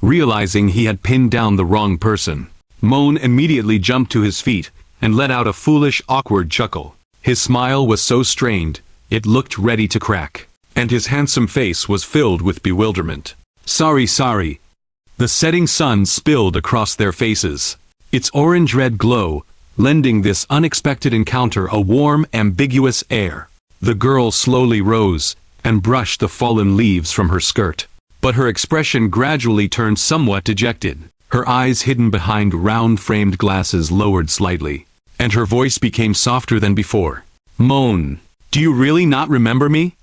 realizing he had pinned down the wrong person. Moen immediately jumped to his feet and let out a foolish, awkward chuckle. His smile was so strained, it looked ready to crack, and his handsome face was filled with bewilderment. Sorry. The setting sun spilled across their faces, its orange-red glow lending this unexpected encounter a warm, ambiguous air. The girl slowly rose and brushed the fallen leaves from her skirt, but her expression gradually turned somewhat dejected. Her eyes hidden behind round-framed glasses lowered slightly, and her voice became softer than before. Moen, do you really not remember me?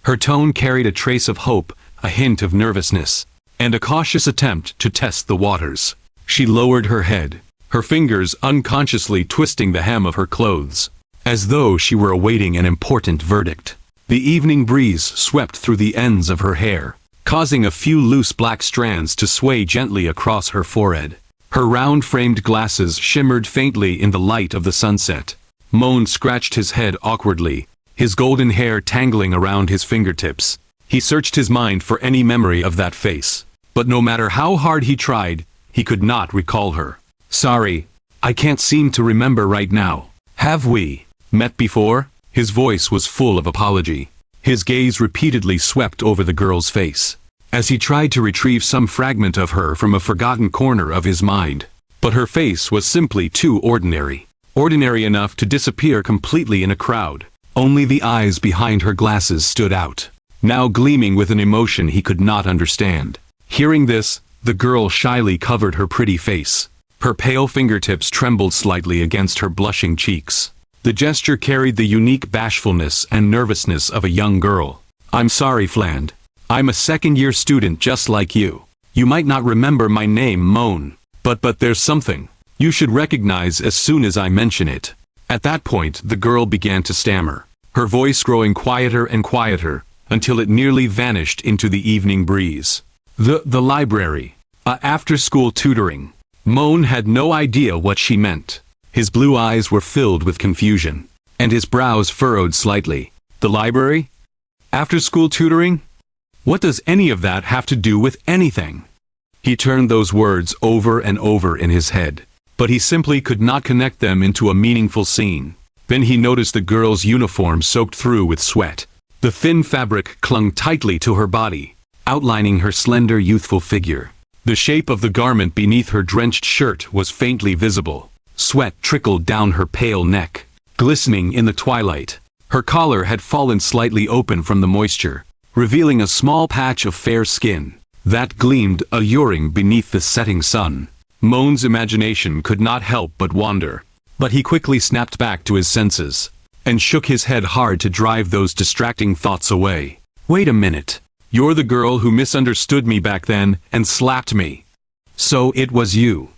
Her tone carried a trace of hope, a hint of nervousness, and a cautious attempt to test the waters. She lowered her head, her fingers unconsciously twisting the hem of her clothes, as though she were awaiting an important verdict. The evening breeze swept through the ends of her hair, causing a few loose black strands to sway gently across her forehead. Her round-framed glasses shimmered faintly in the light of the sunset. Moen scratched his head awkwardly, his golden hair tangling around his fingertips. He searched his mind for any memory of that face, but no matter how hard he tried, he could not recall her. Sorry, I can't seem to remember right now. Have we met before? His voice was full of apology. His gaze repeatedly swept over the girl's face, as he tried to retrieve some fragment of her from a forgotten corner of his mind. But her face was simply too ordinary. Ordinary enough to disappear completely in a crowd. Only the eyes behind her glasses stood out, now gleaming with an emotion he could not understand. Hearing this, the girl shyly covered her pretty face. Her pale fingertips trembled slightly against her blushing cheeks. The gesture carried the unique bashfulness and nervousness of a young girl. I'm sorry, Fland. I'm a second-year student just like you. You might not remember my name, Moen, but there's something you should recognize as soon as I mention it. At that point, the girl began to stammer, her voice growing quieter and quieter, until it nearly vanished into the evening breeze. The library. After-school tutoring. Moen had no idea what she meant. His blue eyes were filled with confusion, and his brows furrowed slightly. The library? After-school tutoring? What does any of that have to do with anything? He turned those words over and over in his head, but he simply could not connect them into a meaningful scene. Then he noticed the girl's uniform soaked through with sweat. The thin fabric clung tightly to her body, outlining her slender, youthful figure. The shape of the garment beneath her drenched shirt was faintly visible. Sweat trickled down her pale neck, glistening in the twilight. Her collar had fallen slightly open from the moisture, revealing a small patch of fair skin that gleamed alluring beneath the setting sun. Moen's imagination could not help but wander, but he quickly snapped back to his senses, and shook his head hard to drive those distracting thoughts away. Wait a minute. You're the girl who misunderstood me back then and slapped me. So it was you.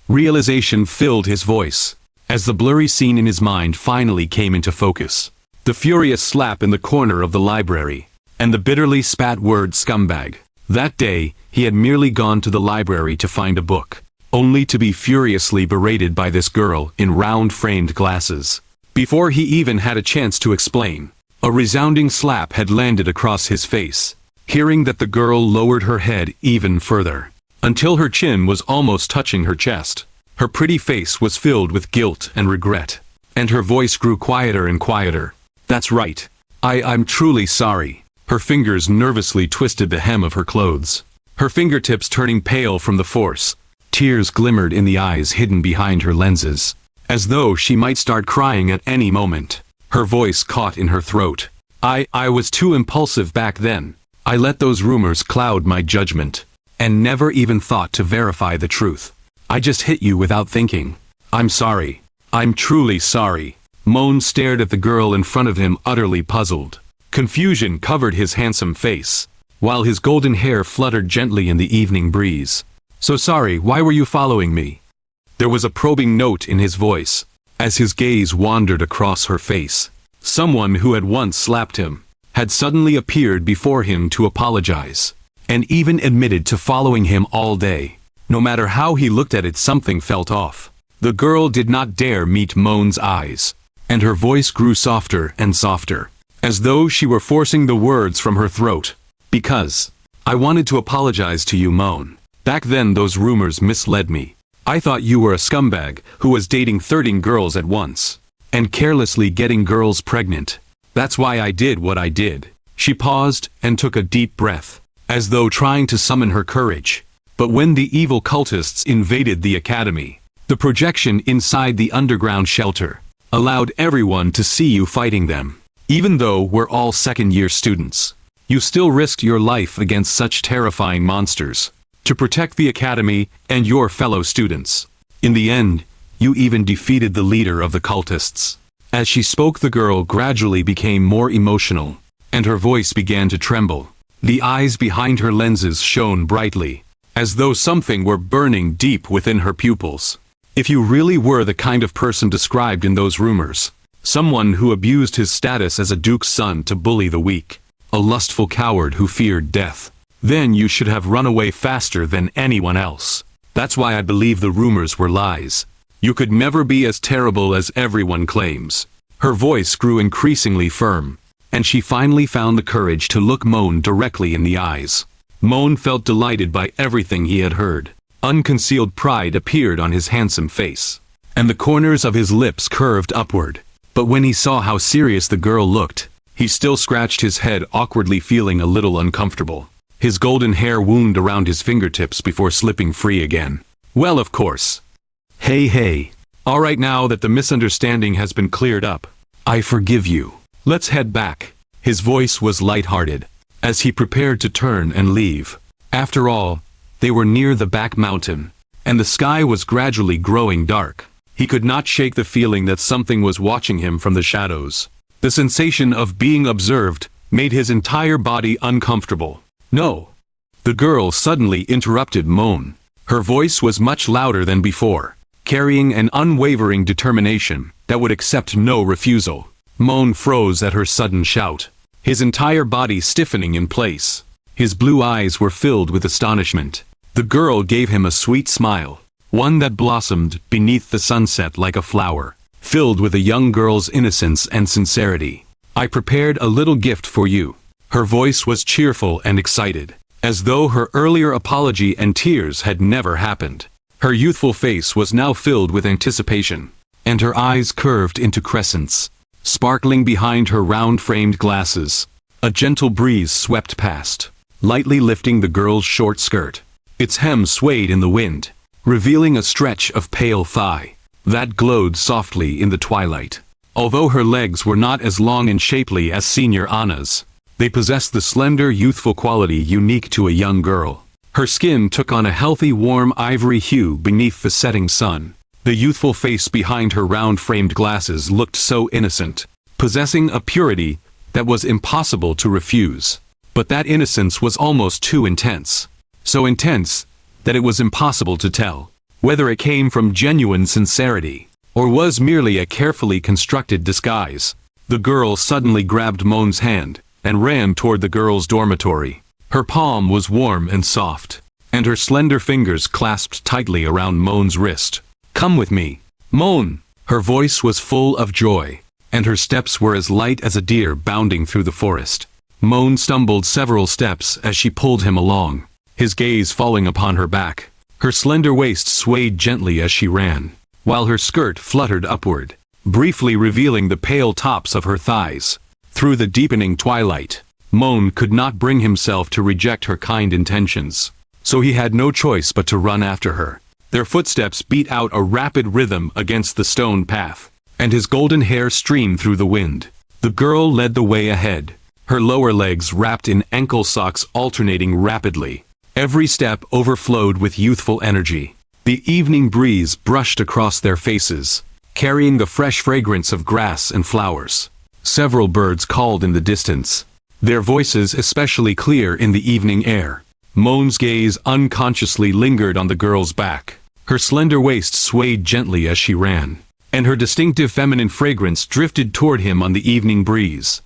Realization filled his voice, as the blurry scene in his mind finally came into focus. The furious slap in the corner of the library, and the bitterly spat word scumbag. That day, he had merely gone to the library to find a book, only to be furiously berated by this girl in round-framed glasses. Before he even had a chance to explain, a resounding slap had landed across his face. Hearing that, the girl lowered her head even further, until her chin was almost touching her chest. Her pretty face was filled with guilt and regret, and her voice grew quieter and quieter. That's right. I'm truly sorry. Her fingers nervously twisted the hem of her clothes, her fingertips turning pale from the force. Tears glimmered in the eyes hidden behind her lenses, as though she might start crying at any moment. Her voice caught in her throat. I was too impulsive back then. I let those rumors cloud my judgment, and never even thought to verify the truth. I just hit you without thinking. I'm sorry. I'm truly sorry. Moen stared at the girl in front of him, utterly puzzled. Confusion covered his handsome face, while his golden hair fluttered gently in the evening breeze. So sorry, why were you following me? There was a probing note in his voice, as his gaze wandered across her face. Someone who had once slapped him had suddenly appeared before him to apologize, and even admitted to following him all day. No matter how he looked at it, something felt off. The girl did not dare meet Moen's eyes, and her voice grew softer and softer, as though she were forcing the words from her throat. Because I wanted to apologize to you, Moen. Back then those rumors misled me. I thought you were a scumbag who was dating 13 girls at once. And carelessly getting girls pregnant. That's why I did what I did." She paused and took a deep breath, as though trying to summon her courage. But when the evil cultists invaded the academy, the projection inside the underground shelter allowed everyone to see you fighting them. Even though we're all second-year students, you still risked your life against such terrifying monsters to protect the academy and your fellow students. In the end, you even defeated the leader of the cultists. As she spoke, the girl gradually became more emotional, and her voice began to tremble. The eyes behind her lenses shone brightly, as though something were burning deep within her pupils. If you really were the kind of person described in those rumors, someone who abused his status as a duke's son to bully the weak, a lustful coward who feared death, then you should have run away faster than anyone else. That's why I believe the rumors were lies. You could never be as terrible as everyone claims. Her voice grew increasingly firm, and she finally found the courage to look Moen directly in the eyes. Moen felt delighted by everything he had heard. Unconcealed pride appeared on his handsome face, and the corners of his lips curved upward. But when he saw how serious the girl looked, he still scratched his head awkwardly, feeling a little uncomfortable. His golden hair wound around his fingertips before slipping free again. "Well, of course. Hey. All right, now that the misunderstanding has been cleared up, I forgive you. Let's head back." His voice was light-hearted, as he prepared to turn and leave. After all, they were near the back mountain, and the sky was gradually growing dark. He could not shake the feeling that something was watching him from the shadows. The sensation of being observed made his entire body uncomfortable. "No!" The girl suddenly interrupted Moen. Her voice was much louder than before, carrying an unwavering determination that would accept no refusal. Moen froze at her sudden shout, his entire body stiffening in place. His blue eyes were filled with astonishment. The girl gave him a sweet smile, one that blossomed beneath the sunset like a flower, filled with a young girl's innocence and sincerity. "I prepared a little gift for you." Her voice was cheerful and excited, as though her earlier apology and tears had never happened. Her youthful face was now filled with anticipation, and her eyes curved into crescents, sparkling behind her round-framed glasses. A gentle breeze swept past, lightly lifting the girl's short skirt. Its hem swayed in the wind, revealing a stretch of pale thigh that glowed softly in the twilight. Although her legs were not as long and shapely as Senior Anna's, they possessed the slender, youthful quality unique to a young girl. Her skin took on a healthy, warm ivory hue beneath the setting sun. The youthful face behind her round-framed glasses looked so innocent, possessing a purity that was impossible to refuse. But that innocence was almost too intense. So intense that it was impossible to tell whether it came from genuine sincerity or was merely a carefully constructed disguise. The girl suddenly grabbed Moen's hand and ran toward the girls' dormitory. Her palm was warm and soft, and her slender fingers clasped tightly around Moen's wrist. "Come with me, Moen!" Her voice was full of joy, and her steps were as light as a deer bounding through the forest. Moen stumbled several steps as she pulled him along, his gaze falling upon her back. Her slender waist swayed gently as she ran, while her skirt fluttered upward, briefly revealing the pale tops of her thighs. Through the deepening twilight, Moen could not bring himself to reject her kind intentions, so he had no choice but to run after her. Their footsteps beat out a rapid rhythm against the stone path, and his golden hair streamed through the wind. The girl led the way ahead, her lower legs wrapped in ankle socks alternating rapidly. Every step overflowed with youthful energy. The evening breeze brushed across their faces, carrying the fresh fragrance of grass and flowers. Several birds called in the distance, their voices especially clear in the evening air. Moen's gaze unconsciously lingered on the girl's back. Her slender waist swayed gently as she ran, and her distinctive feminine fragrance drifted toward him on the evening breeze.